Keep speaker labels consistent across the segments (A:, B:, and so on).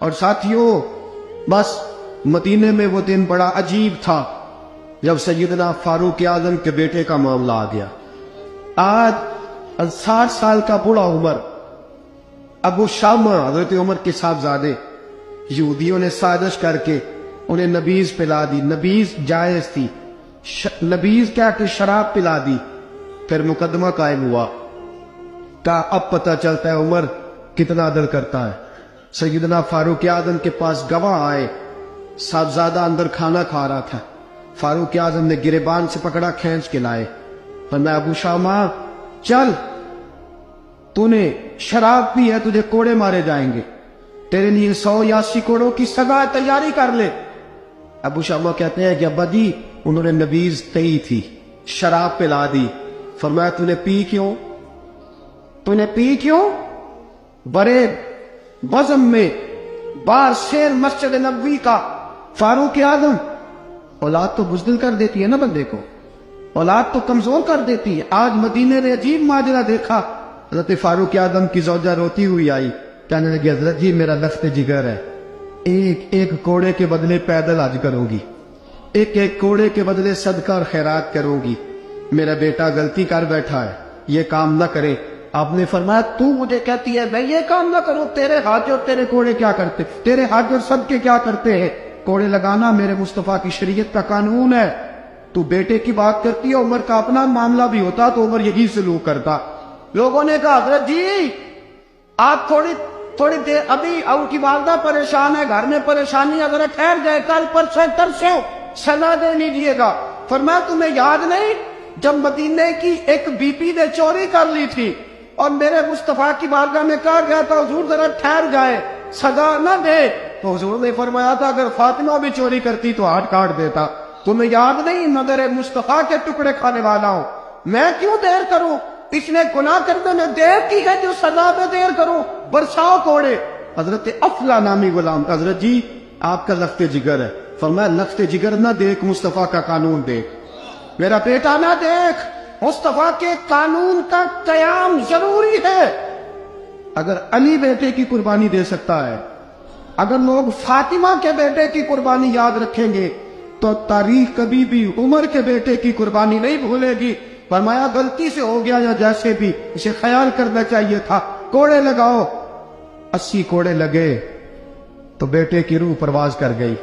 A: اور ساتھیوں بس مدینے میں وہ دن بڑا عجیب تھا جب سیدنا فاروق اعظم کے بیٹے کا معاملہ آ گیا۔ آج 60 سال کا بوڑھا عمر ابو شامہ حضرت عمر کے صاحبزادے یہودیوں نے سازش کر کے انہیں نبیذ پلا دی۔ نبیذ جائز تھی، نبیذ کیا کہ شراب پلا دی۔ پھر مقدمہ قائم ہوا، کہا اب پتہ چلتا ہے عمر کتنا عدل کرتا ہے۔ سیدنا فاروق اعظم کے پاس گواہ آئے، صاحبزادہ اندر کھانا کھا رہا تھا، فاروق اعظم نے گریبان سے پکڑا، کھینچ کے لائے، فرمایا ابو شامہ چل، تو نے شراب پی ہے، تجھے کوڑے مارے جائیں گے، تیرے لیے 180 کوڑوں کی سزا تیاری کر لے۔ ابو شامہ کہتے ہیں کہ ابا جی انہوں نے نبیذ تئی تھی، شراب پلا دی۔ فرمایا تو نے پی کیوں؟ تو نے پی کیوں؟ بڑے بزم میں بار شیر مسجد نبوی کا فاروق اعظم، اولاد تو بزدل کر دیتی ہے نا بندے کو، اولاد تو کمزور کر دیتی ہے۔ آج مدینے نے عجیب ماجرا دیکھا، حضرت فاروق اعظم کی زوجہ روتی ہوئی آئی، کہنے لگی حضرت جی میرا لخت جگر ہے، ایک کوڑے کے بدلے پیدل حج کروں گی، ایک کوڑے کے بدلے صدقہ اور خیرات کروں گی، میرا بیٹا غلطی کر بیٹھا ہے، یہ کام نہ کرے۔ آپ نے فرمایا تو مجھے کہتی ہے میں یہ کام نہ کروں؟ تیرے حج اور تیرے کوڑے کیا کرتے، تیرے حج اور صدقے کیا کرتے ہیں؟ کوڑے لگانا میرے مصطفیٰ کی شریعت کا قانون ہے۔ تو بیٹے کی بات کرتی ہے، عمر کا اپنا معاملہ بھی ہوتا تو عمر یہی سلوک کرتا۔ لوگوں نے کہا حضرت جی آپ تھوڑی دیر، ابھی ان کی والدہ پریشان ہے، گھر میں پریشانی، اگر ٹھہر جائے کل پرسوں ترسوں سزا دے لیجیے گا۔ فرمایا تمہیں یاد نہیں جب مدینے کی ایک بی پی نے چوری کر لی تھی اور میرے مصطفیٰ کی بارگاہ میں کہا گیا تھا حضور ذرا ٹھہر جائے، سزا نہ دے، تو حضور نے فرمایا تھا اگر فاطمہ بھی چوری کرتی تو ہاتھ کاٹ دیتا۔ تمہیں یاد نہیں میں میرے مصطفیٰ کے ٹکڑے کھانے والا ہوں، میں کیوں دیر کروں؟ اس نے گناہ کرنے میں دیر کی ہے جو سزا میں دیر کروں، برساؤ کوڑے۔ حضرت افلا نامی غلام، حضرت جی آپ کا لخت جگر ہے۔ فرمایا لخت جگر نہ دیکھ، مصطفیٰ کا قانون دیکھ، میرا بیٹا نہ دیکھ، مصطفیٰ کے قانون کا قیام ضروری ہے۔ اگر علی بیٹے کی قربانی دے سکتا ہے، اگر لوگ فاطمہ کے بیٹے کی قربانی یاد رکھیں گے تو تاریخ کبھی بھی عمر کے بیٹے کی قربانی نہیں بھولے گی۔ فرمایا غلطی سے ہو گیا یا جیسے بھی، اسے خیال کرنا چاہیے تھا، کوڑے لگاؤ۔ 80 کوڑے لگے تو بیٹے کی روح پرواز کر گئی۔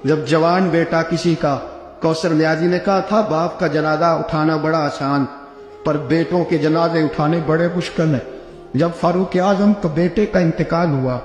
A: جب جوان بیٹا کسی کا، کوثر نیازی نے کہا تھا باپ کا جنازہ اٹھانا بڑا آسان، پر بیٹوں کے جنازے اٹھانے بڑے مشکل ہیں۔ جب فاروق اعظم کے بیٹے کا انتقال ہوا